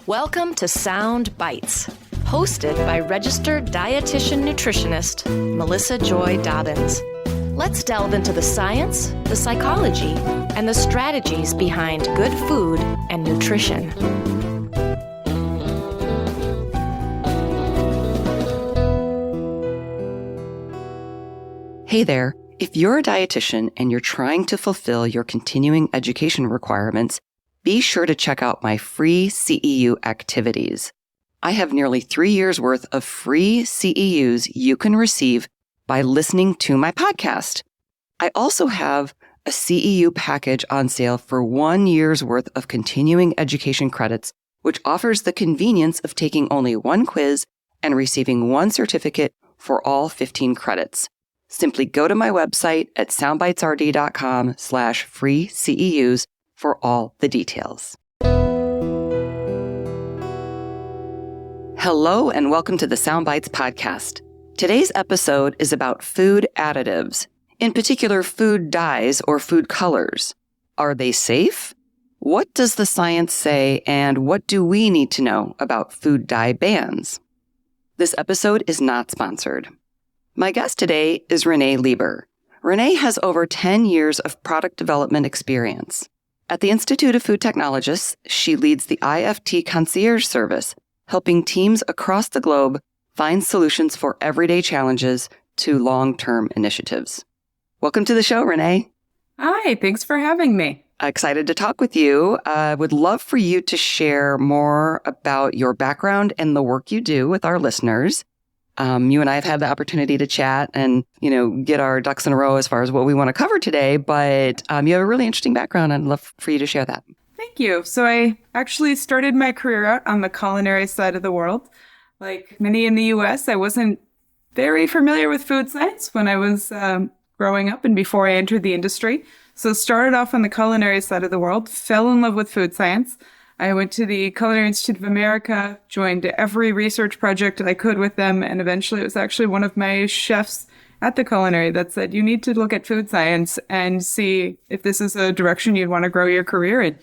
Welcome to Sound Bites, hosted by registered dietitian nutritionist Melissa Joy Dobbins. Let's delve into the science, the psychology, and the strategies behind good food and nutrition. Hey there. If you're a dietitian and you're trying to fulfill your continuing education requirements, be sure to check out my free CEU activities. I have nearly 3 years worth of free CEUs you can receive by listening to my podcast. I also have a CEU package on sale for 1 year's worth of continuing education credits, which offers the convenience of taking only one quiz and receiving one certificate for all 15 credits. Simply go to my website at soundbitesrd.com/free CEUs for all the details. Hello and welcome to the Sound Bites podcast. Today's episode is about food additives, in particular food dyes or food colors. Are they safe? What does the science say, and what do we need to know about food dye bans? This episode is not sponsored. My guest today is Renee Leber. Renee has over 10 years of product development experience. At the Institute of Food Technologists, she leads the IFT Concierge Service, helping teams across the globe find solutions for everyday challenges to long-term initiatives. Welcome to the show, Renee. Hi, thanks for having me. Excited to talk with you. I would love for you to share more about your background and the work you do with our listeners. You and I have had the opportunity to chat and, get our ducks in a row as far as what we want to cover today, but you have a really interesting background. I'd love for you to share that. Thank you. So I actually started my career out on the culinary side of the world. Like many in the U.S., I wasn't very familiar with food science when I was growing up and before I entered the industry. So started off on the culinary side of the world, fell in love with food science. I went to the Culinary Institute of America, joined every research project I could with them, and eventually it was actually one of my chefs at the culinary that said, you need to look at food science and see if this is a direction you'd want to grow your career in.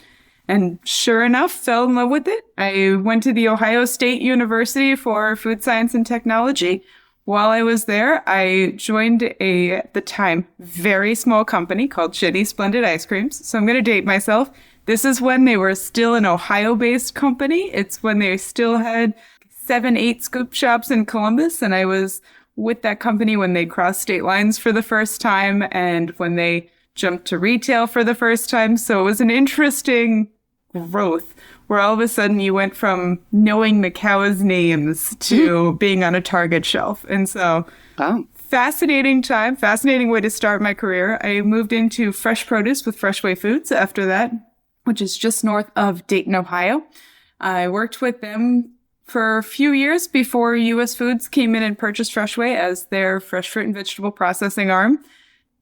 And sure enough, fell in love with it. I went to the Ohio State University for food science and technology. While I was there, I joined at the time, very small company called Shitty Splendid Ice Creams. So I'm going to date myself. This is when they were still an Ohio-based company. It's when they still had 7-8 scoop shops in Columbus. And I was with that company when they crossed state lines for the first time and when they jumped to retail for the first time. So it was an interesting growth where all of a sudden you went from knowing the cows' names to being on a Target shelf. And so fascinating time, fascinating way to start my career. I moved into fresh produce with Freshway Foods after that, which is just north of Dayton, Ohio. I worked with them for a few years before US Foods came in and purchased Freshway as their fresh fruit and vegetable processing arm.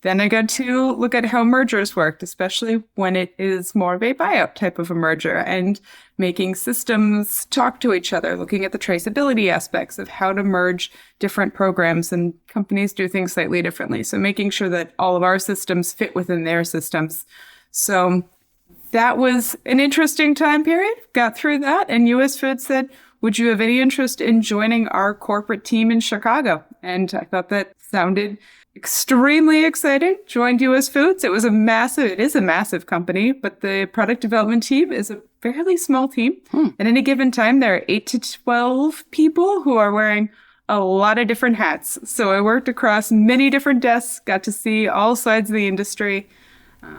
Then I got to look at how mergers worked, especially when it is more of a buyout type of a merger and making systems talk to each other, looking at the traceability aspects of how to merge different programs, and companies do things slightly differently. So making sure that all of our systems fit within their systems. So that was an interesting time period. Got through that, and US Foods said, would you have any interest in joining our corporate team in Chicago? And I thought that sounded extremely exciting. Joined US Foods. It is a massive company, but the product development team is a fairly small team. At any given time, there are 8 to 12 people who are wearing a lot of different hats. So I worked across many different desks, got to see all sides of the industry.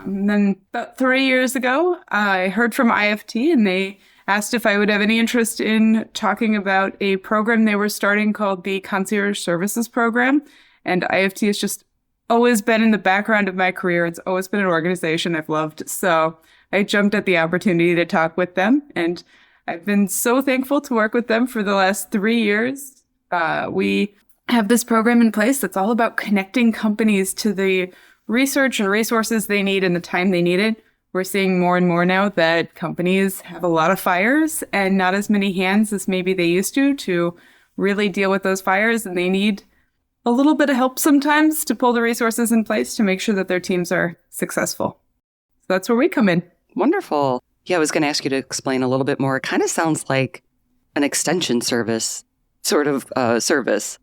Then about 3 years ago, I heard from IFT and they asked if I would have any interest in talking about a program they were starting called the Concierge Services Program. And IFT has just always been in the background of my career. It's always been an organization I've loved. So I jumped at the opportunity to talk with them. And I've been so thankful to work with them for the last 3 years. We have this program in place that's all about connecting companies to the research and resources they need and the time they need it. We're seeing more and more now that companies have a lot of fires and not as many hands as maybe they used to really deal with those fires. And they need a little bit of help sometimes to pull the resources in place to make sure that their teams are successful. So that's where we come in. Wonderful. Yeah, I was going to ask you to explain a little bit more. It kind of sounds like an extension service sort of service.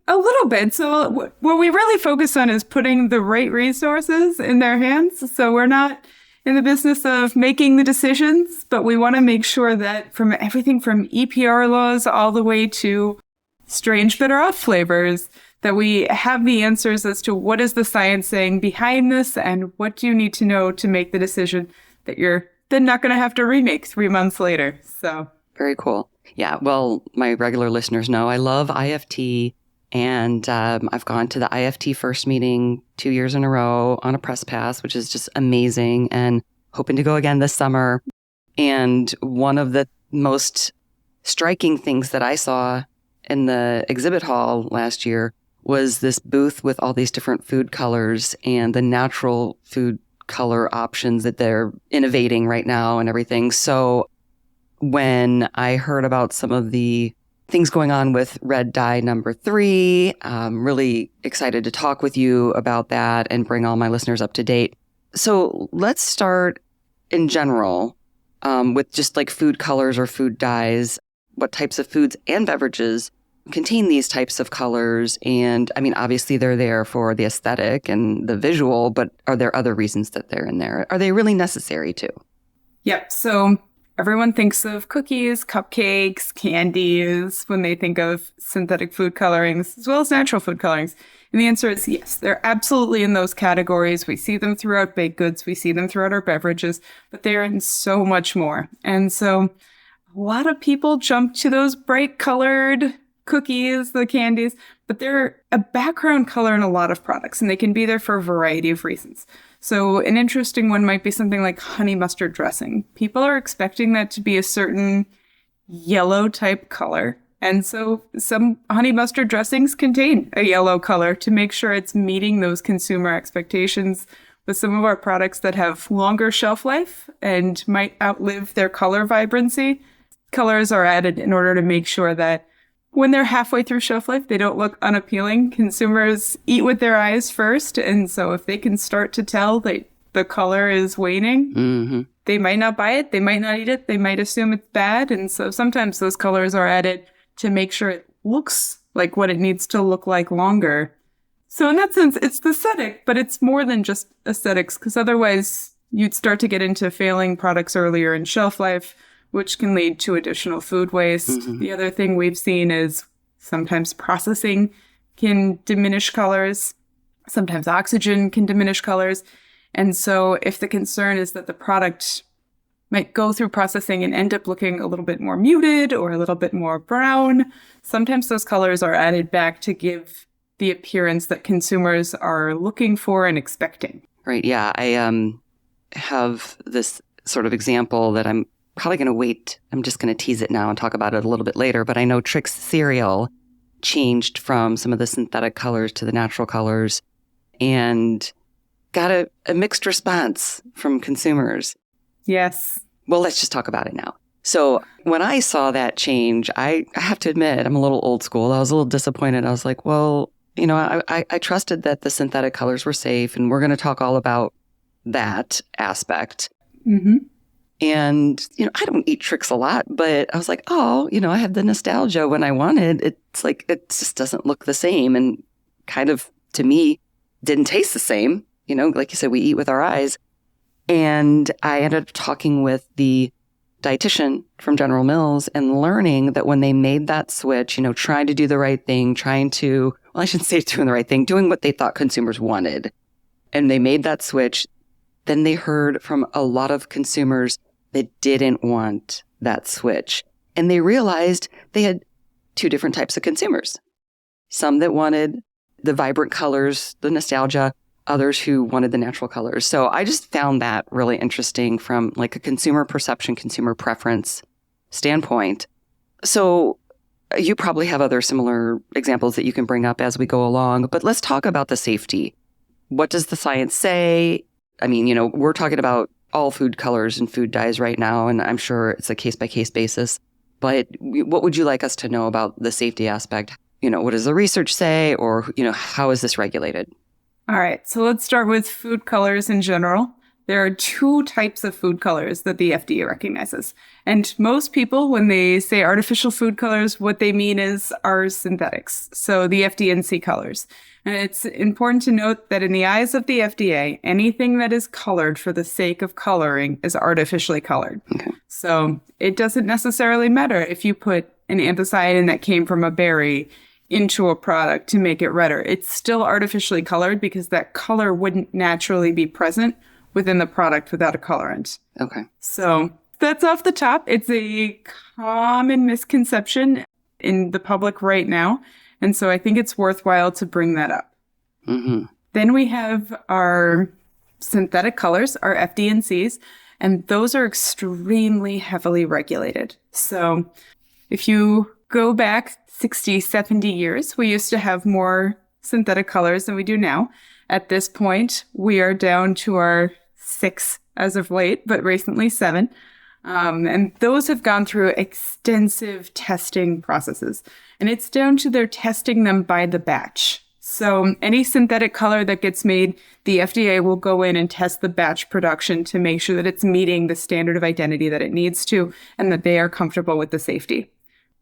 A little bit. So what we really focus on is putting the right resources in their hands. So we're not in the business of making the decisions, but we want to make sure that from everything from EPR laws all the way to strange bitter off flavors, that we have the answers as to what is the science saying behind this and what do you need to know to make the decision that you're then not going to have to remake 3 months later. So very cool. Yeah. Well, my regular listeners know I love IFT. And I've gone to the IFT first meeting 2 years in a row on a press pass, which is just amazing, and hoping to go again this summer. And one of the most striking things that I saw in the exhibit hall last year was this booth with all these different food colors and the natural food color options that they're innovating right now and everything. So when I heard about some of the things going on with red dye number 3. I'm really excited to talk with you about that and bring all my listeners up to date. So let's start in general with just like food colors or food dyes. What types of foods and beverages contain these types of colors? And I mean, obviously they're there for the aesthetic and the visual, but are there other reasons that they're in there? Are they really necessary too? Yep. So everyone thinks of cookies, cupcakes, candies when they think of synthetic food colorings, as well as natural food colorings. And the answer is yes, they're absolutely in those categories. We see them throughout baked goods. We see them throughout our beverages, but they're in so much more. And so a lot of people jump to those bright colored cookies, the candies, but they're a background color in a lot of products, and they can be there for a variety of reasons. So an interesting one might be something like honey mustard dressing. People are expecting that to be a certain yellow type color. And so some honey mustard dressings contain a yellow color to make sure it's meeting those consumer expectations. With some of our products that have longer shelf life and might outlive their color vibrancy, colors are added in order to make sure that when they're halfway through shelf life, they don't look unappealing. Consumers eat with their eyes first. And so if they can start to tell that the color is waning, they might not buy it. They might not eat it. They might assume it's bad. And so sometimes those colors are added to make sure it looks like what it needs to look like longer. So in that sense, it's aesthetic, but it's more than just aesthetics, because otherwise you'd start to get into failing products earlier in shelf life, which can lead to additional food waste. The other thing we've seen is sometimes processing can diminish colors. Sometimes oxygen can diminish colors. And so if the concern is that the product might go through processing and end up looking a little bit more muted or a little bit more brown, sometimes those colors are added back to give the appearance that consumers are looking for and expecting. Right. Yeah. I have this sort of example that I'm probably going to wait. I'm just going to tease it now and talk about it a little bit later. But I know Trix cereal changed from some of the synthetic colors to the natural colors and got a mixed response from consumers. Yes. Well, let's just talk about it now. So when I saw that change, I have to admit, I'm a little old school. I was a little disappointed. I was like, well, you know, I trusted that the synthetic colors were safe, and we're going to talk all about that aspect. And, you know, I don't eat Trix a lot, but I was like, oh, you know, I have the nostalgia when I wanted. It's like, it just doesn't look the same. And kind of, to me, didn't taste the same. You know, like you said, we eat with our eyes. And I ended up talking with the dietitian from General Mills and learning that when they made that switch, you know, trying to do the right thing, well, I shouldn't say doing the right thing, doing what they thought consumers wanted. And they made that switch. Then they heard from a lot of consumers that didn't want that switch. And they realized they had two different types of consumers. Some that wanted the vibrant colors, the nostalgia, others who wanted the natural colors. So I just found that really interesting from like a consumer perception, consumer preference standpoint. So you probably have other similar examples that you can bring up as we go along, but let's talk about the safety. What does the science say? I mean, you know, we're talking about all food colors and food dyes right now, and I'm sure it's a case-by-case basis. But what would you like us to know about the safety aspect? You know, what does the research say, or, you know, how is this regulated? All right, so let's start with food colors in general. There are two types of food colors that the FDA recognizes. And most people, when they say artificial food colors, what they mean are synthetics. So the FD&C colors. And it's important to note that in the eyes of the FDA, anything that is colored for the sake of coloring is artificially colored. Okay. So it doesn't necessarily matter if you put an anthocyanin that came from a berry into a product to make it redder. It's still artificially colored because that color wouldn't naturally be present within the product without a colorant. Okay. So that's off the top. It's a common misconception in the public right now. And so I think it's worthwhile to bring that up. Mm-hmm. Then we have our synthetic colors, our FD&Cs, and those are extremely heavily regulated. So if you go back 60, 70 years, we used to have more synthetic colors than we do now. At this point, we are down to our 6 as of late, but recently 7. And those have gone through extensive testing processes. And it's down to their testing them by the batch. So any synthetic color that gets made, the FDA will go in and test the batch production to make sure that it's meeting the standard of identity that it needs to and that they are comfortable with the safety.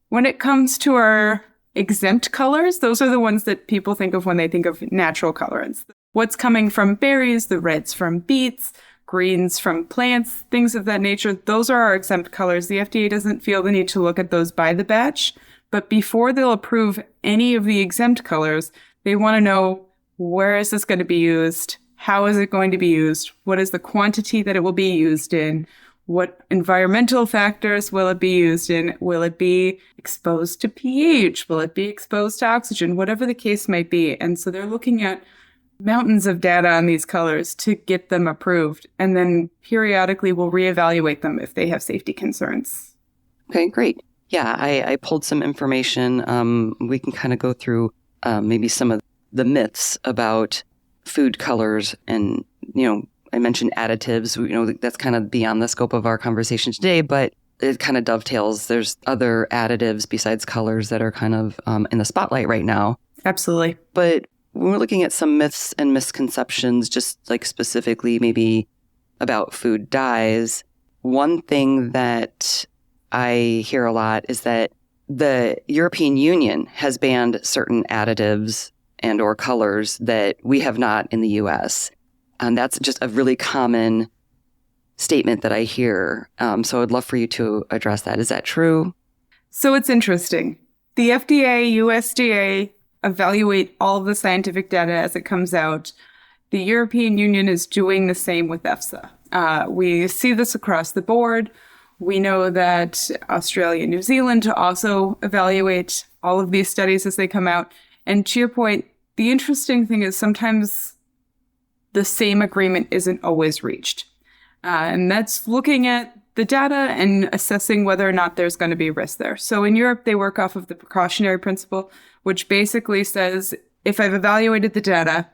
When it comes to our exempt colors, those are the ones that people think of when they think of natural colorants. What's coming from berries, the reds from beets, greens from plants, things of that nature, those are our exempt colors. The FDA doesn't feel the need to look at those by the batch, but before they'll approve any of the exempt colors, they want to know, where is this going to be used? How is it going to be used? What is the quantity that it will be used in? What environmental factors will it be used in? Will it be exposed to pH? Will it be exposed to oxygen? Whatever the case might be. And so they're looking at mountains of data on these colors to get them approved. And then periodically we'll reevaluate them if they have safety concerns. Okay, great. Yeah, I pulled some information. We can kind of go through maybe some of the myths about food colors. And, I mentioned additives. That's kind of beyond the scope of our conversation today, but it kind of dovetails. There's other additives besides colors that are kind of in the spotlight right now. Absolutely. But when we're looking at some myths and misconceptions, just like specifically maybe about food dyes, one thing that I hear a lot is that the European Union has banned certain additives and or colors that we have not in the U.S. And that's just a really common statement that I hear. So I'd love for you to address that. Is that true? So it's interesting. The FDA, USDA evaluate all of the scientific data as it comes out. The European Union is doing the same with EFSA. We see this across the board. We know that Australia and New Zealand also evaluate all of these studies as they come out. And to your point, the interesting thing is sometimes the same agreement isn't always reached. And that's looking at the data and assessing whether or not there's going to be risk there. So in Europe, they work off of the precautionary principle, which basically says, if I've evaluated the data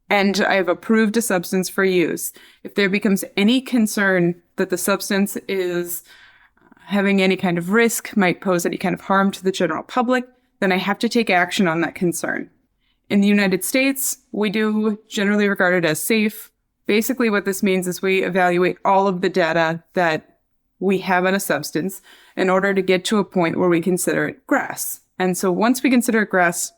and I've approved a substance for use, if there becomes any concern that the substance is having any kind of risk, might pose any kind of harm to the general public, then I have to take action on that concern. In the United States, we do generally regard it as safe. Basically, what this means is we evaluate all of the data that we have on a substance in order to get to a point where we consider it GRAS. And so once we consider it GRAS,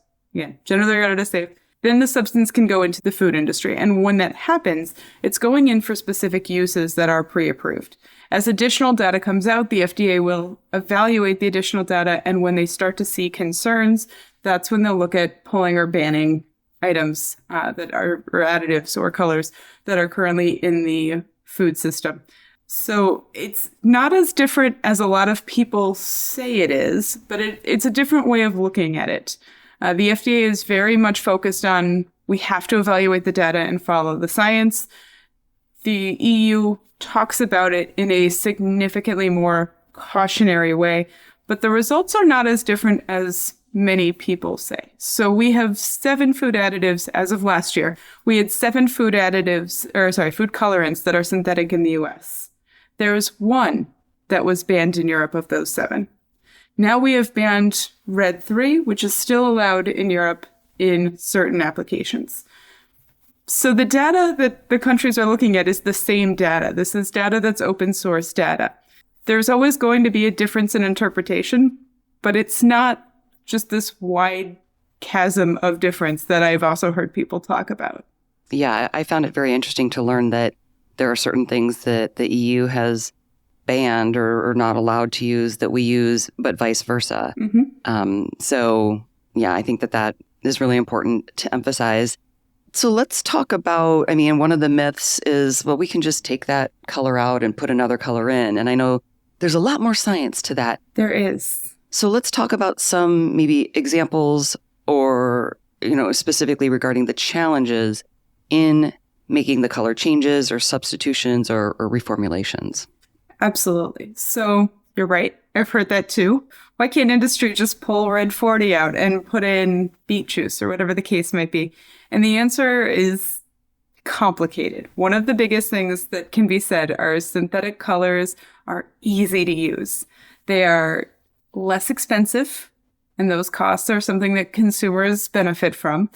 generally regarded as safe, then the substance can go into the food industry. And when that happens, it's going in for specific uses that are pre-approved. As additional data comes out, the FDA will evaluate the additional data. And when they start to see concerns, that's when they'll look at pulling or banning items that are or additives or colors that are currently in the food system. So it's not as different as a lot of people say it is, but it's a different way of looking at it. The FDA is very much focused on we have to evaluate the data and follow the science. The EU talks about it in a significantly more cautionary way, but the results are not as different as many people say. So we have 7 food additives as of last year. We had 7 food colorants that are synthetic in the US. There's 1 that was banned in Europe of those 7. Now we have banned Red 3, which is still allowed in Europe in certain applications. So the data that the countries are looking at is the same data. This is data that's open source data. There's always going to be a difference in interpretation, but it's not just this wide chasm of difference that I've also heard people talk about. Yeah, I found it very interesting to learn that there are certain things that the EU has banned or not allowed to use that we use, but vice versa. So, yeah, I think that is really important to emphasize. So let's talk about, one of the myths is, well, we can just take that color out and put another color in. And I know there's a lot more science to that. There is. So let's talk about some maybe examples or, specifically regarding the challenges in making the color changes or substitutions or reformulations. Absolutely. So you're right. I've heard that too. Why can't industry just pull Red 40 out and put in beet juice or whatever the case might be? And the answer is complicated. One of the biggest things that can be said are synthetic colors are easy to use. They are less expensive, and those costs are something that consumers benefit from.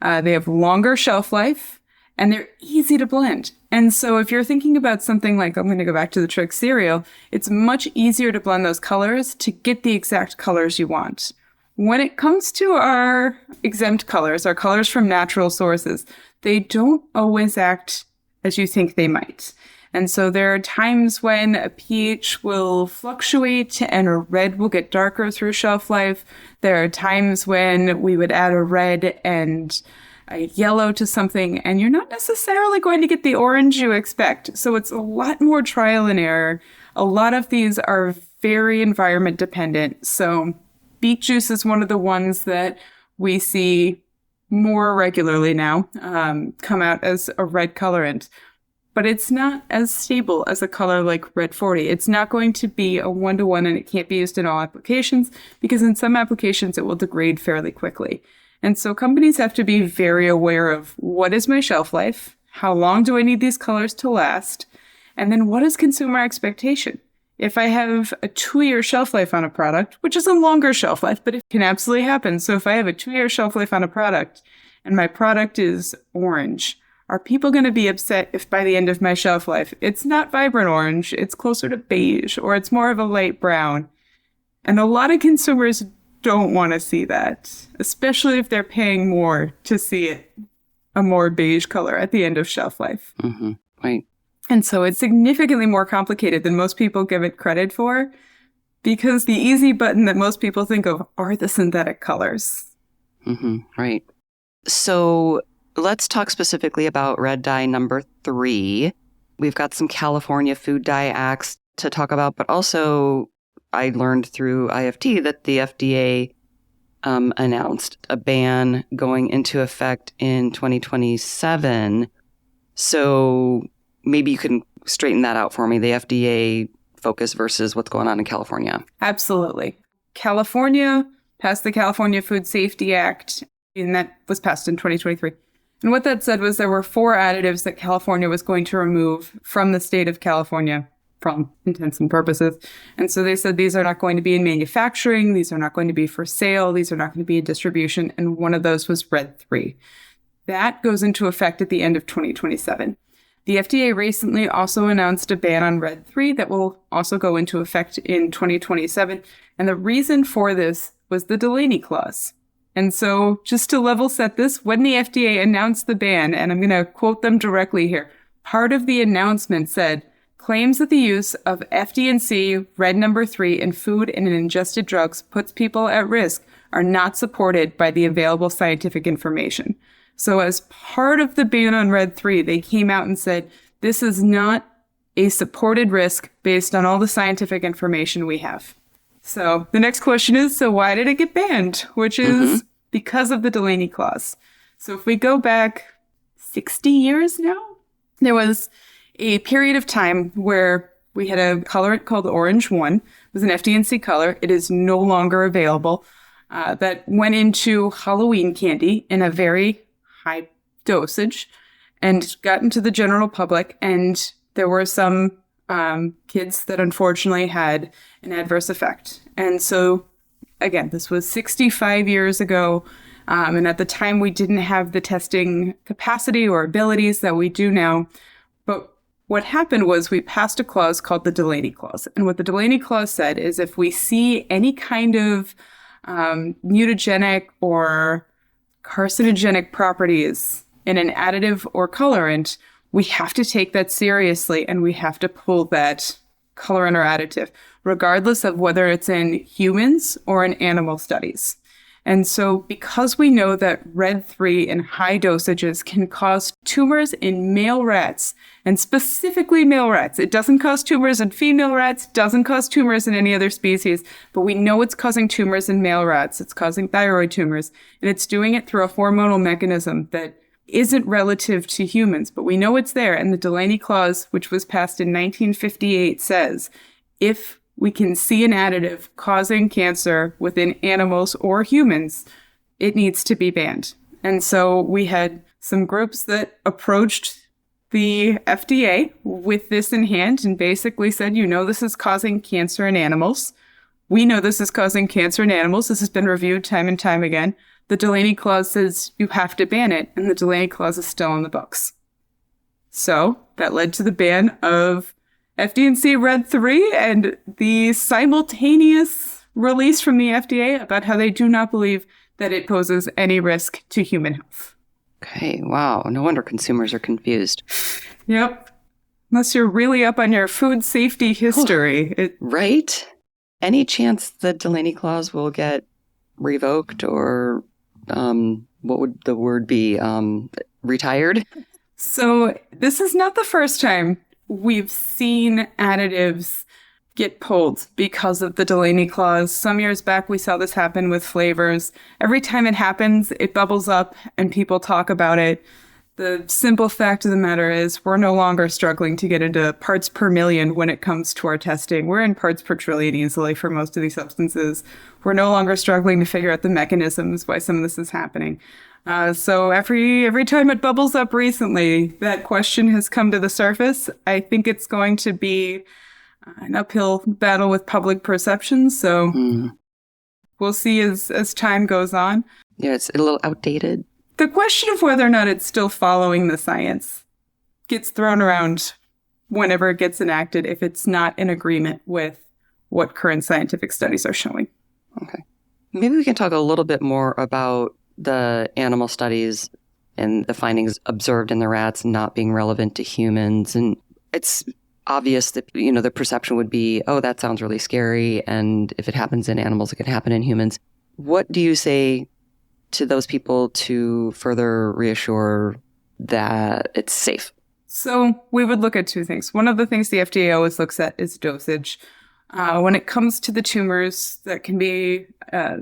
They have longer shelf life, and they're easy to blend. And so if you're thinking about something like, I'm going to go back to the Trix cereal, it's much easier to blend those colors to get the exact colors you want. When it comes to our exempt colors, our colors from natural sources, they don't always act as you think they might. And so there are times when a pH will fluctuate and a red will get darker through shelf life. There are times when we would add a red and a yellow to something, and you're not necessarily going to get the orange you expect. So it's a lot more trial and error. A lot of these are very environment dependent. So beet juice is one of the ones that we see more regularly now come out as a red colorant. But it's not as stable as a color like Red 40. It's not going to be a one-to-one, and it can't be used in all applications because in some applications it will degrade fairly quickly. And so companies have to be very aware of what is my shelf life, how long do I need these colors to last, and then what is consumer expectation? If I have a 2-year shelf life on a product, which is a longer shelf life, but it can absolutely happen. So if I have a 2-year shelf life on a product and my product is orange, are people going to be upset if by the end of my shelf life, it's not vibrant orange, it's closer to beige, or it's more of a light brown? And a lot of consumers don't want to see that, especially if they're paying more to see it a more beige color at the end of shelf life. Mm-hmm. Right. And so it's significantly more complicated than most people give it credit for, because the easy button that most people think of are the synthetic colors. Mm-hmm. Right. So let's talk specifically about red dye number 3. We've got some California food dye acts to talk about, but also I learned through IFT that the FDA announced a ban going into effect in 2027. So maybe you can straighten that out for me, the FDA focus versus what's going on in California. Absolutely. California passed the California Food Safety Act, and that was passed in 2023. And what that said was there were 4 additives that California was going to remove from the state of California for all intents and purposes. And so they said these are not going to be in manufacturing, these are not going to be for sale, these are not going to be in distribution, and one of those was Red 3. That goes into effect at the end of 2027. The FDA recently also announced a ban on Red 3 that will also go into effect in 2027. And the reason for this was the Delaney clause. And so just to level set this, when the FDA announced the ban, and I'm going to quote them directly here, part of the announcement said, claims that the use of FD&C Red number 3 in food and in ingested drugs puts people at risk are not supported by the available scientific information. So as part of the ban on Red 3, they came out and said, this is not a supported risk based on all the scientific information we have. So the next question is, so why did it get banned? Which is because of the Delaney clause. So if we go back 60 years now, there was a period of time where we had a colorant called Orange 1. It was an FD&C color. It is no longer available. That went into Halloween candy in a very high dosage and got into the general public. And there were some kids that unfortunately had an adverse effect. And so, again, this was 65 years ago. And at the time, we didn't have the testing capacity or abilities that we do now. But what happened was we passed a clause called the Delaney Clause. And what the Delaney Clause said is if we see any kind of mutagenic or carcinogenic properties in an additive or colorant, we have to take that seriously and we have to pull that colorant or additive, regardless of whether it's in humans or in animal studies. And so because we know that Red-3 in high dosages can cause tumors in male rats, and specifically male rats, it doesn't cause tumors in female rats, doesn't cause tumors in any other species, but we know it's causing tumors in male rats. It's causing thyroid tumors, and it's doing it through a hormonal mechanism that isn't relative to humans, but we know it's there. And the Delaney Clause, which was passed in 1958, says if we can see an additive causing cancer within animals or humans, it needs to be banned. And so we had some groups that approached the FDA with this in hand and basically said, this is causing cancer in animals. We know this is causing cancer in animals. This has been reviewed time and time again. The Delaney Clause says you have to ban it, and the Delaney Clause is still in the books. So that led to the ban of FD&C Red-3 and the simultaneous release from the FDA about how they do not believe that it poses any risk to human health. Okay, wow. No wonder consumers are confused. Yep. Unless you're really up on your food safety history. Right? Any chance the Delaney Clause will get revoked or, what would the word be, retired? So this is not the first time we've seen additives get pulled because of the Delaney Clause. Some years back, we saw this happen with flavors. Every time it happens, it bubbles up and people talk about it. The simple fact of the matter is we're no longer struggling to get into parts per million when it comes to our testing. We're in parts per trillion easily for most of these substances. We're no longer struggling to figure out the mechanisms why some of this is happening. So every time it bubbles up recently, that question has come to the surface. I think it's going to be an uphill battle with public perception. So we'll see as time goes on. Yeah, it's a little outdated. The question of whether or not it's still following the science gets thrown around whenever it gets enacted if it's not in agreement with what current scientific studies are showing. Okay. Maybe we can talk a little bit more about the animal studies and the findings observed in the rats not being relevant to humans. And it's obvious that, the perception would be, oh, that sounds really scary. And if it happens in animals, it can happen in humans. What do you say to those people to further reassure that it's safe? So we would look at two things. One of the things the FDA always looks at is dosage. When it comes to the tumors that can be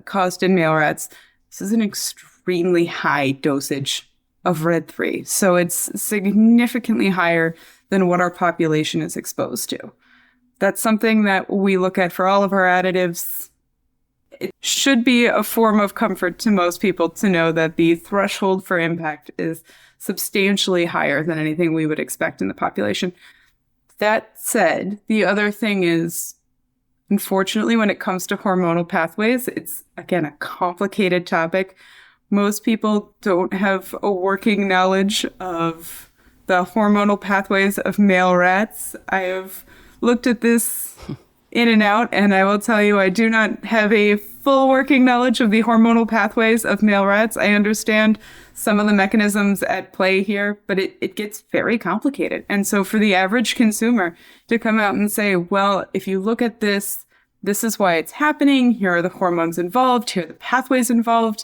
caused in male rats, this is an extremely high dosage of Red-3. So it's significantly higher than what our population is exposed to. That's something that we look at for all of our additives. It should be a form of comfort to most people to know that the threshold for impact is substantially higher than anything we would expect in the population. That said, the other thing is, unfortunately, when it comes to hormonal pathways, it's, again, a complicated topic. Most people don't have a working knowledge of the hormonal pathways of male rats. I have looked at this in and out, and I will tell you I do not have a full working knowledge of the hormonal pathways of male rats. I understand some of the mechanisms at play here, but it gets very complicated. And so for the average consumer to come out and say, well, if you look at this, this is why it's happening, here are the hormones involved, here are the pathways involved,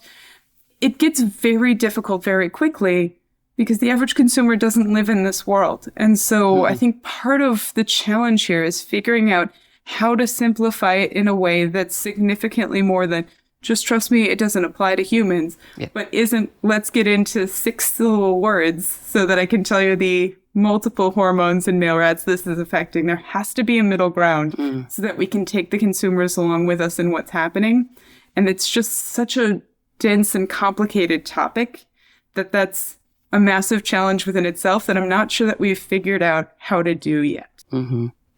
it gets very difficult very quickly because the average consumer doesn't live in this world. And so I think part of the challenge here is figuring out how to simplify it in a way that's significantly more than just trust me, it doesn't apply to humans, but isn't let's get into 6 syllable words so that I can tell you the multiple hormones in male rats this is affecting. There has to be a middle ground so that we can take the consumers along with us in what's happening. And it's just such a dense and complicated topic that's a massive challenge within itself that I'm not sure that we've figured out how to do yet.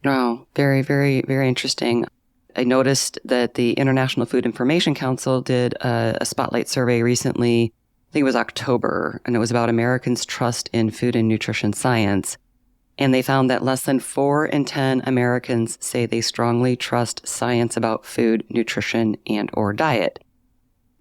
Wow. Very, very, very interesting. I noticed that the International Food Information Council did a spotlight survey recently. I think it was October, and it was about Americans' trust in food and nutrition science. And they found that less than 4 in 10 Americans say they strongly trust science about food, nutrition, and or diet.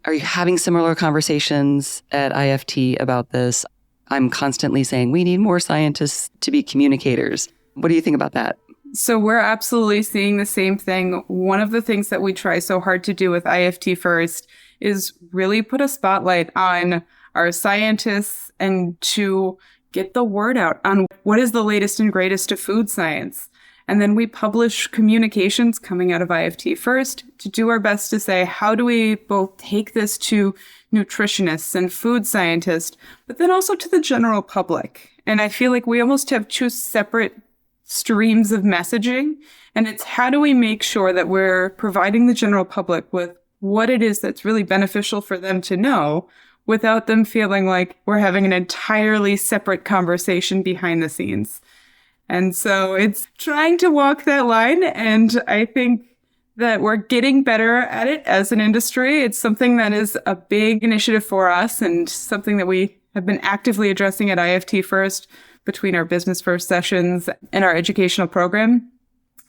Are you having similar conversations at IFT about this? I'm constantly saying we need more scientists to be communicators. What do you think about that? So we're absolutely seeing the same thing. One of the things that we try so hard to do with IFT First is really put a spotlight on our scientists and to get the word out on what is the latest and greatest of food science. And then we publish communications coming out of IFT First to do our best to say, how do we both take this to nutritionists and food scientists, but then also to the general public? And I feel like we almost have 2 separate streams of messaging. And it's how do we make sure that we're providing the general public with what it is that's really beneficial for them to know without them feeling like we're having an entirely separate conversation behind the scenes. And so it's trying to walk that line. And I think that we're getting better at it as an industry. It's something that is a big initiative for us and something that we have been actively addressing at IFT First between our Business First sessions and our educational program.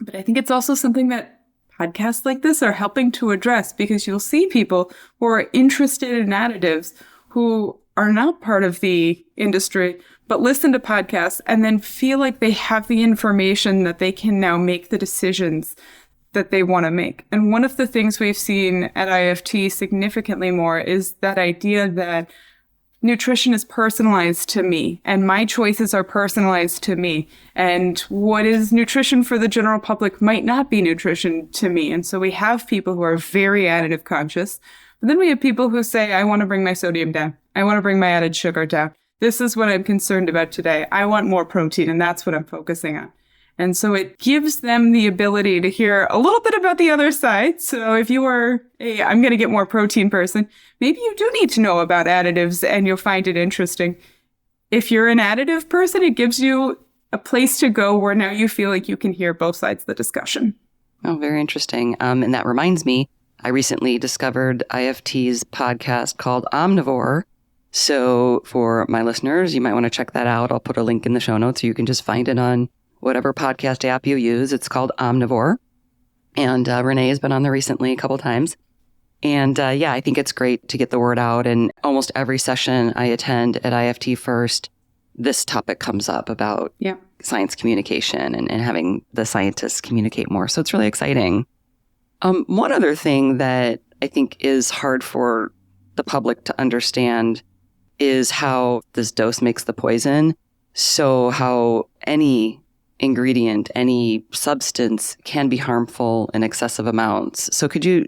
But I think it's also something that podcasts like this are helping to address, because you'll see people who are interested in additives who are not part of the industry, but listen to podcasts and then feel like they have the information that they can now make the decisions that they want to make. And one of the things we've seen at IFT significantly more is that idea that nutrition is personalized to me and my choices are personalized to me. And what is nutrition for the general public might not be nutrition to me. And so we have people who are very additive conscious. But then we have people who say, I want to bring my sodium down. I want to bring my added sugar down. This is what I'm concerned about today. I want more protein, and that's what I'm focusing on. And so it gives them the ability to hear a little bit about the other side. So if you are I'm going to get more protein person, maybe you do need to know about additives and you'll find it interesting. If you're an additive person, it gives you a place to go where now you feel like you can hear both sides of the discussion. Oh, very interesting. And that reminds me, I recently discovered IFT's podcast called Omnivore. So for my listeners, you might want to check that out. I'll put a link in the show notes so you can just find it on whatever podcast app you use. It's called Omnivore. And Renee has been on there recently a couple times. And I think it's great to get the word out. And almost every session I attend at IFT First, this topic comes up about science communication and having the scientists communicate more. So it's really exciting. One other thing that I think is hard for the public to understand is how this dose makes the poison. So how any ingredient, any substance can be harmful in excessive amounts. So could you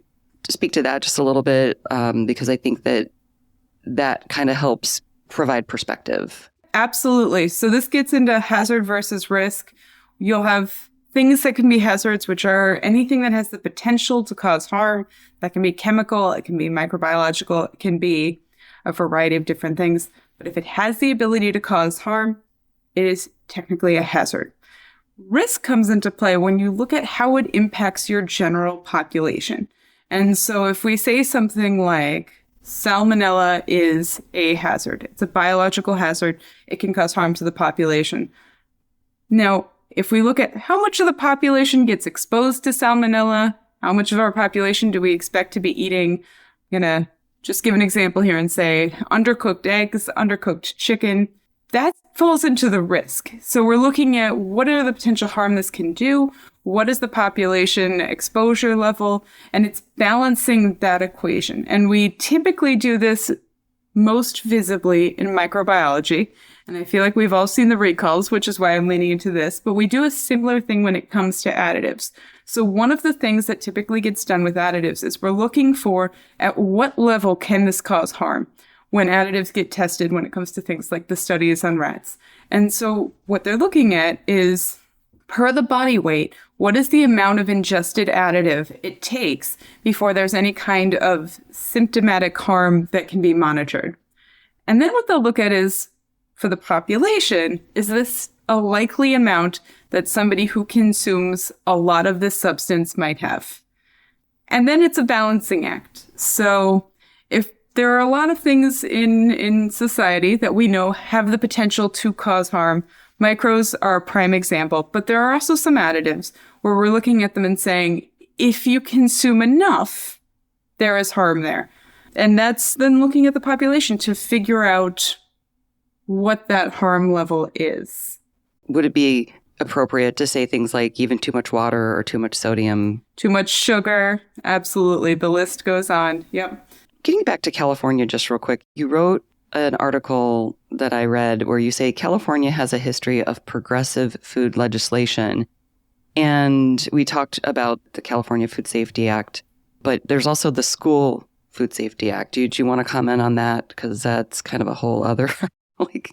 speak to that just a little bit? Because I think that kind of helps provide perspective. Absolutely. So this gets into hazard versus risk. You'll have things that can be hazards, which are anything that has the potential to cause harm. That can be chemical, it can be microbiological, it can be a variety of different things. But if it has the ability to cause harm, it is technically a hazard. Risk comes into play when you look at how it impacts your general population. And so if we say something like salmonella is a hazard, it's a biological hazard, it can cause harm to the population. Now, if we look at how much of the population gets exposed to salmonella, how much of our population do we expect to be eating? I'm going to just give an example here and say undercooked eggs, undercooked chicken. That falls into the risk. So we're looking at what are the potential harm this can do? What is the population exposure level? And it's balancing that equation. And we typically do this most visibly in microbiology. And I feel like we've all seen the recalls, which is why I'm leaning into this. But we do a similar thing when it comes to additives. So one of the things that typically gets done with additives is we're looking for at what level can this cause harm when additives get tested when it comes to things like the studies on rats. And so what they're looking at is, per the body weight, what is the amount of ingested additive it takes before there's any kind of symptomatic harm that can be monitored. And then what they'll look at is, for the population, is this a likely amount that somebody who consumes a lot of this substance might have? And then it's a balancing act. So if there are a lot of things in society that we know have the potential to cause harm, micros are a prime example, but there are also some additives where we're looking at them and saying, if you consume enough, there is harm there. And that's then looking at the population to figure out what that harm level is. Would it be appropriate to say things like even too much water or too much sodium? Too much sugar. Absolutely. The list goes on. Yep. Getting back to California just real quick, you wrote an article that I read where you say California has a history of progressive food legislation. And we talked about the California Food Safety Act, but there's also the School Food Safety Act. Do you want to comment on that? Because that's kind of a whole other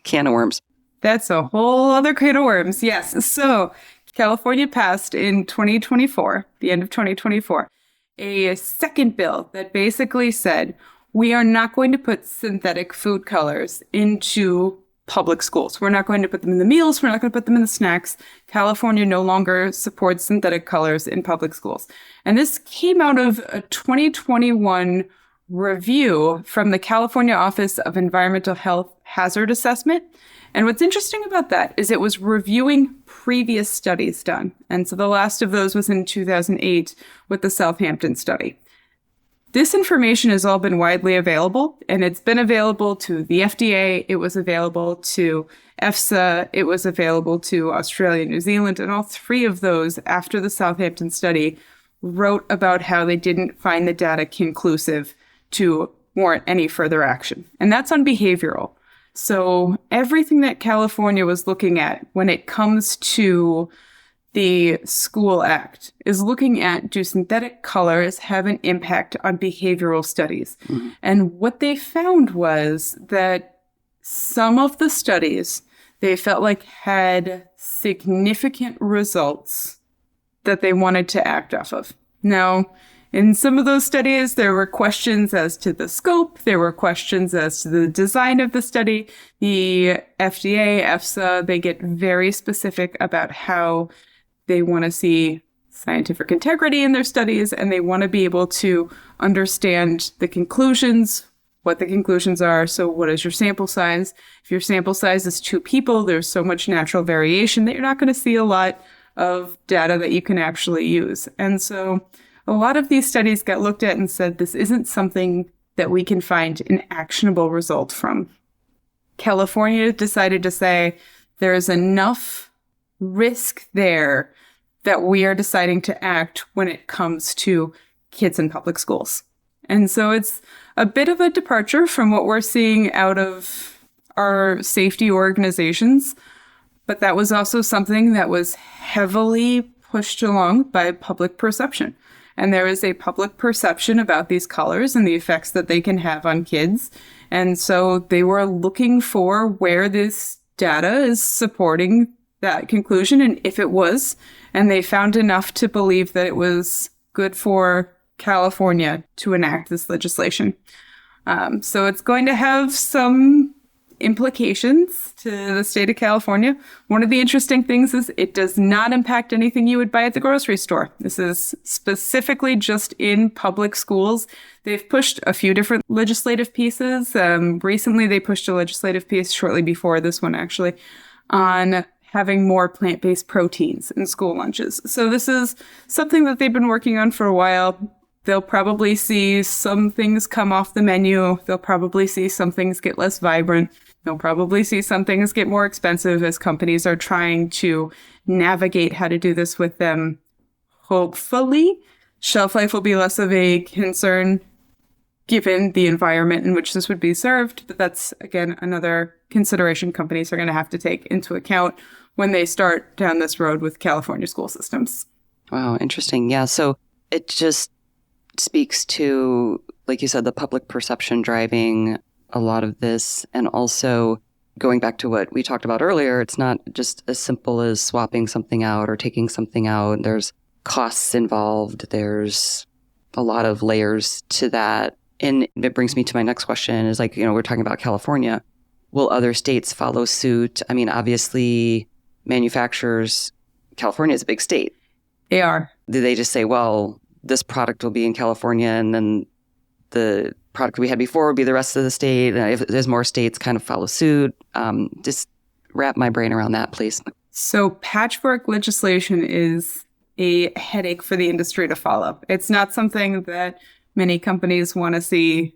can of worms. That's a whole other can of worms. Yes. So California passed in 2024, the end of 2024, a second bill that basically said, we are not going to put synthetic food colors into public schools. We're not going to put them in the meals. We're not going to put them in the snacks. California no longer supports synthetic colors in public schools. And this came out of a 2021 review from the California Office of Environmental Health Hazard Assessment. And what's interesting about that is it was reviewing previous studies done. And so the last of those was in 2008 with the Southampton study. This information has all been widely available, and it's been available to the FDA, it was available to EFSA, it was available to Australia, New Zealand, and all three of those, after the Southampton study, wrote about how they didn't find the data conclusive to warrant any further action. And that's on behavioral. So everything that California was looking at when it comes to the School Act is looking at, do synthetic colors have an impact on behavioral studies? Mm-hmm. And what they found was that some of the studies they felt like had significant results that they wanted to act off of. Now, in some of those studies, there were questions as to the scope. There were questions as to the design of the study. The FDA, EFSA, they get very specific about how they want to see scientific integrity in their studies, and they want to be able to understand the conclusions, what the conclusions are. So what is your sample size? If your sample size is 2 people, there's so much natural variation that you're not going to see a lot of data that you can actually use. And so a lot of these studies got looked at and said, this isn't something that we can find an actionable result from. California decided to say there's enough risk there that we are deciding to act when it comes to kids in public schools. And so it's a bit of a departure from what we're seeing out of our safety organizations, but that was also something that was heavily pushed along by public perception. And there is a public perception about these colors and the effects that they can have on kids. And so they were looking for where this data is supporting that conclusion, and if it was, and they found enough to believe that it was good for California to enact this legislation. So it's going to have some implications to the state of California. One of the interesting things is it does not impact anything you would buy at the grocery store. This is specifically just in public schools. They've pushed a few different legislative pieces. Recently, they pushed a legislative piece shortly before this one, actually, on having more plant-based proteins in school lunches. So this is something that they've been working on for a while. They'll probably see some things come off the menu. They'll probably see some things get less vibrant. They'll probably see some things get more expensive as companies are trying to navigate how to do this with them. Hopefully, shelf life will be less of a concern given the environment in which this would be served. But that's, again, another consideration companies are going to have to take into account when they start down this road with California school systems. Wow, interesting. Yeah, so it just speaks to, like you said, the public perception driving a lot of this. And also going back to what we talked about earlier, it's not just as simple as swapping something out or taking something out. There's costs involved. There's a lot of layers to that. And it brings me to my next question is like, we're talking about California. Will other states follow suit? I mean, obviously, manufacturers, California is a big state. They are. Do they just say, well, this product will be in California, and then the product we had before would be the rest of the state. And if there's more states kind of follow suit. Just wrap my brain around that, please. So patchwork legislation is a headache for the industry to follow. It's not something that many companies want to see.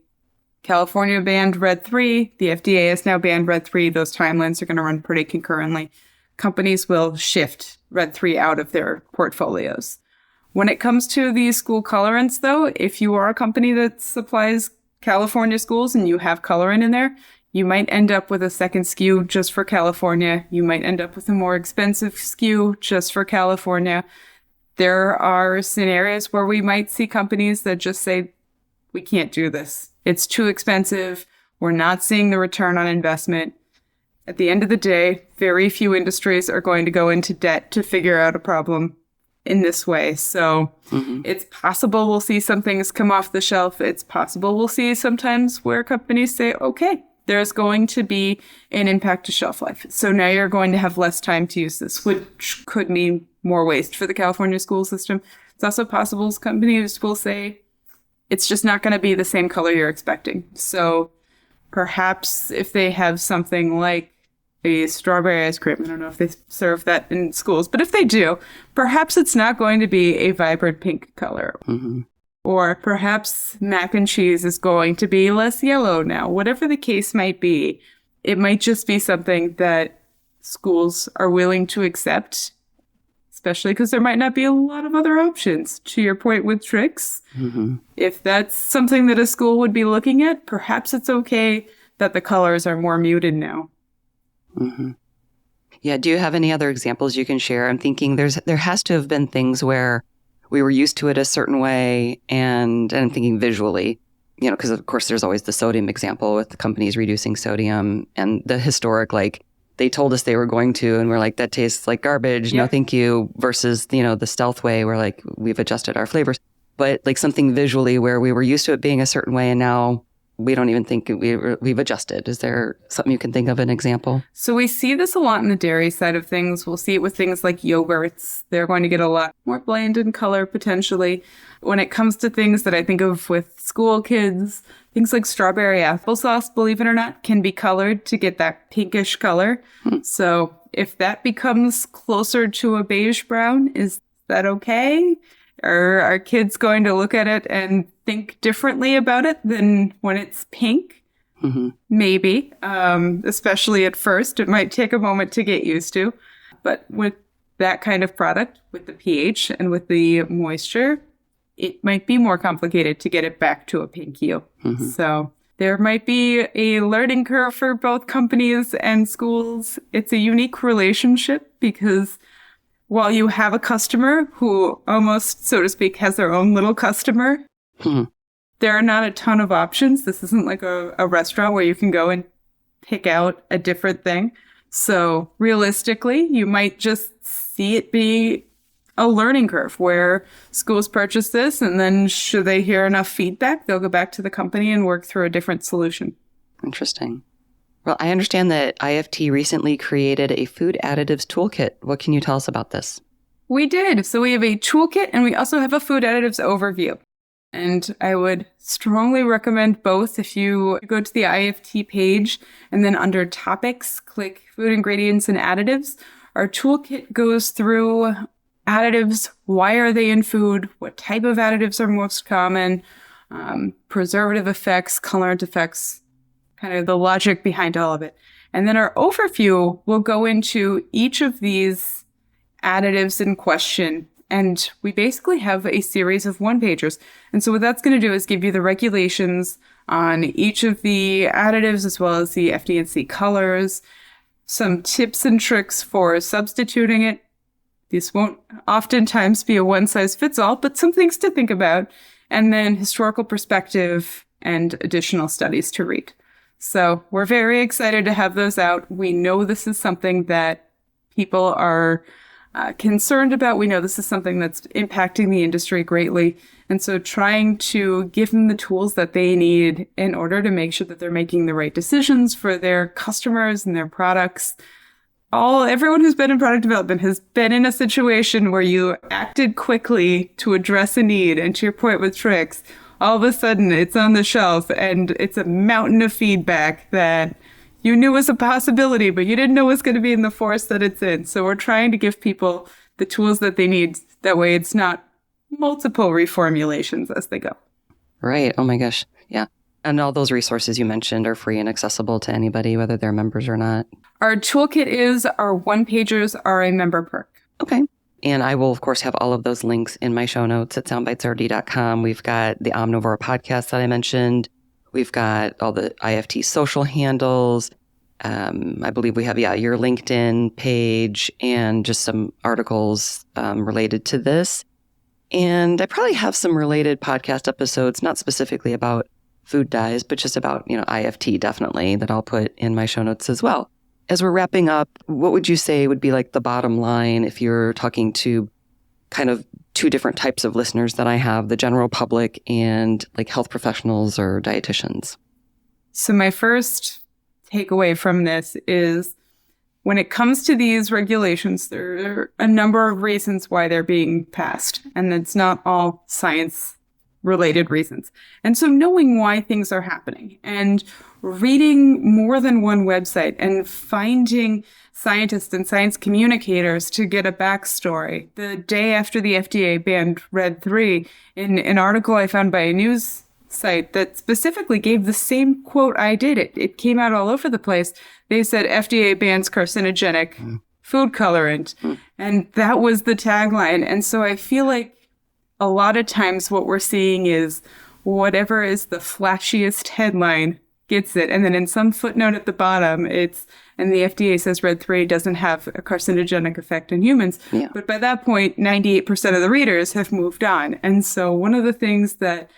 California banned Red 3. The FDA has now banned Red 3. Those timelines are going to run pretty concurrently. Companies will shift Red 3 out of their portfolios. When it comes to the school colorants, though, if you are a company that supplies California schools and you have colorant in there, you might end up with a second SKU just for California. You might end up with a more expensive SKU just for California. There are scenarios where we might see companies that just say, we can't do this. It's too expensive. We're not seeing the return on investment. At the end of the day, very few industries are going to go into debt to figure out a problem in this way. So it's possible we'll see some things come off the shelf. It's possible we'll see sometimes where companies say, okay, there's going to be an impact to shelf life. So now you're going to have less time to use this, which could mean more waste for the California school system. It's also possible companies will say, it's just not going to be the same color you're expecting. So perhaps if they have something like a strawberry ice cream, I don't know if they serve that in schools, but if they do, perhaps it's not going to be a vibrant pink color. Or perhaps mac and cheese is going to be less yellow now. Whatever the case might be, it might just be something that schools are willing to accept, especially because there might not be a lot of other options. To your point with tricks, if that's something that a school would be looking at, perhaps it's okay that the colors are more muted now. Yeah. Do you have any other examples you can share? I'm thinking there has to have been things where we were used to it a certain way, and I'm thinking visually, because of course there's always the sodium example with the companies reducing sodium, and the historic, like, they told us they were going to, and we're like, that tastes like garbage. No, thank you. Versus, the stealth way where like we've adjusted our flavors, but like something visually where we were used to it being a certain way, and now we don't even think we've adjusted. Is there something you can think of, an example? So we see this a lot in the dairy side of things. We'll see it with things like yogurts. They're going to get a lot more bland in color potentially. When it comes to things that I think of with school kids, things like strawberry applesauce, believe it or not, can be colored to get that pinkish color. So if that becomes closer to a beige brown, is that okay? Are kids going to look at it and think differently about it than when it's pink? Maybe, especially at first. It might take a moment to get used to. But with that kind of product, with the pH and with the moisture, it might be more complicated to get it back to a pink hue. So there might be a learning curve for both companies and schools. It's a unique relationship because while you have a customer who almost, so to speak, has their own little customer, there are not a ton of options. This isn't like a restaurant where you can go and pick out a different thing. So realistically, you might just see it be a learning curve where schools purchase this, and then should they hear enough feedback, they'll go back to the company and work through a different solution. Interesting. Well, I understand that IFT recently created a food additives toolkit. What can you tell us about this? We did. So we have a toolkit, and we also have a food additives overview. And I would strongly recommend both. If you go to the IFT page and then under topics, click food ingredients and additives, our toolkit goes through additives. Why are they in food? What type of additives are most common? Preservative effects, colorant effects, kind of the logic behind all of it. And then our overview will go into each of these additives in question. And we basically have a series of one-pagers. And so what that's going to do is give you the regulations on each of the additives, as well as the FD&C colors, some tips and tricks for substituting it. This won't oftentimes be a one-size-fits-all, but some things to think about. And then historical perspective and additional studies to read. So we're very excited to have those out. We know this is something that people are concerned about. We know this is something that's impacting the industry greatly. And so trying to give them the tools that they need in order to make sure that they're making the right decisions for their customers and their products. everyone who's been in product development has been in a situation where you acted quickly to address a need. And to your point with Trix, all of a sudden it's on the shelf and it's a mountain of feedback that you knew was a possibility, but you didn't know was going to be in the force that it's in. So we're trying to give people the tools that they need. That way it's not multiple reformulations as they go. Right. Oh my gosh. Yeah. And all those resources you mentioned are free and accessible to anybody, whether they're members or not. Our toolkit is, our one-pagers are a member perk. Okay. And I will, of course, have all of those links in my show notes at soundbitesrd.com. We've got the Omnivore podcast that I mentioned. We've got all the IFT social handles. I believe we have, your LinkedIn page and just some articles related to this. And I probably have some related podcast episodes, not specifically about food dyes, but just about, IFT definitely, that I'll put in my show notes as well. As we're wrapping up, what would you say would be like the bottom line if you're talking to kind of two different types of listeners that I have, the general public and like health professionals or dietitians? So my first takeaway from this is when it comes to these regulations, there are a number of reasons why they're being passed, and it's not all science-related reasons. And so knowing why things are happening and reading more than one website and finding scientists and science communicators to get a backstory. The day after the FDA banned Red 3, in an article I found by a news site that specifically gave the same quote I did. It came out all over the place. They said FDA bans carcinogenic food colorant. And that was the tagline. And so I feel like a lot of times what we're seeing is whatever is the flashiest headline gets it. And then in some footnote at the bottom, and the FDA says Red 3 doesn't have a carcinogenic effect in humans. Yeah. But by that point, 98% of the readers have moved on. And so one of the things that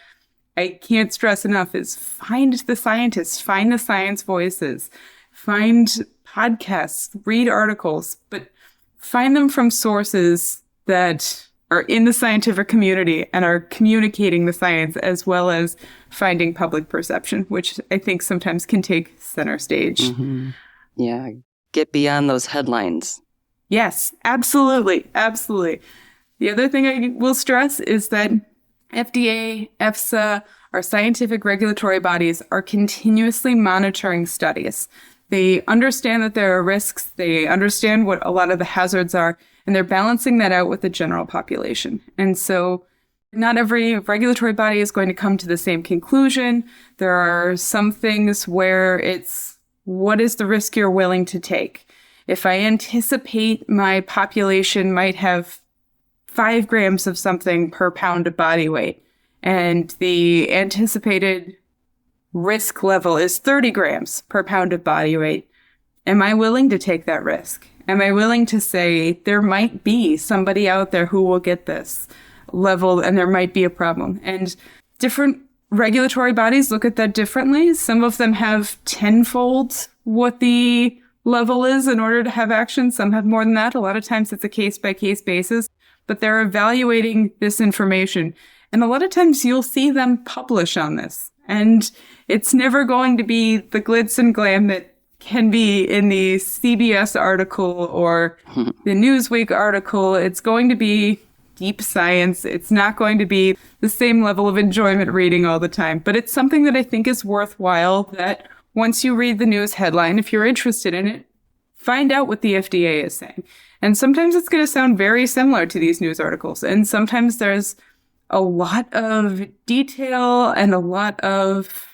I can't stress enough is find the scientists, find the science voices, find podcasts, read articles, but find them from sources that are in the scientific community and are communicating the science, as well as finding public perception, which I think sometimes can take center stage. Mm-hmm. Yeah. Get beyond those headlines. Yes, absolutely. Absolutely. The other thing I will stress is that FDA, EFSA, our scientific regulatory bodies are continuously monitoring studies. They understand that there are risks. They understand what a lot of the hazards are, and they're balancing that out with the general population. And so not every regulatory body is going to come to the same conclusion. There are some things where it's, what is the risk you're willing to take? If I anticipate my population might have 5 grams of something per pound of body weight, and the anticipated risk level is 30 grams per pound of body weight, am I willing to take that risk? Am I willing to say there might be somebody out there who will get this level and there might be a problem? And different regulatory bodies look at that differently. Some of them have tenfold what the level is in order to have action. Some have more than that. A lot of times it's a case-by-case basis, but they're evaluating this information. And a lot of times you'll see them publish on this. And it's never going to be the glitz and glam that can be in the CBS article or the Newsweek article. It's going to be deep science. It's not going to be the same level of enjoyment reading all the time. But it's something that I think is worthwhile, that once you read the news headline, if you're interested in it, find out what the FDA is saying. And sometimes it's going to sound very similar to these news articles. And sometimes there's a lot of detail and a lot of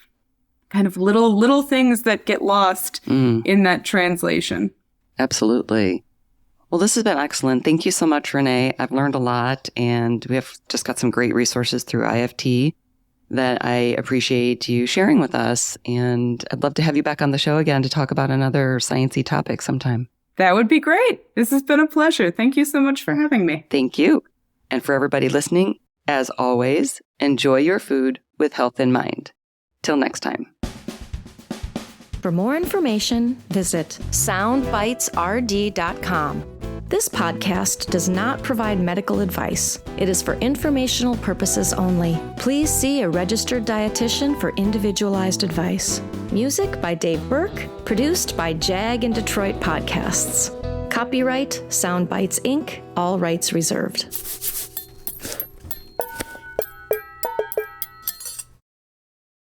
kind of little things that get lost in that translation. Absolutely. Well, this has been excellent. Thank you so much, Renee. I've learned a lot, and we have just got some great resources through IFT that I appreciate you sharing with us. And I'd love to have you back on the show again to talk about another sciencey topic sometime. That would be great. This has been a pleasure. Thank you so much for having me. Thank you. And for everybody listening, as always, enjoy your food with health in mind. Till next time. For more information, visit soundbitesrd.com. This podcast does not provide medical advice. It is for informational purposes only. Please see a registered dietitian for individualized advice. Music by Dave Burke, produced by Jag and Detroit Podcasts. Copyright Soundbites Inc., all rights reserved.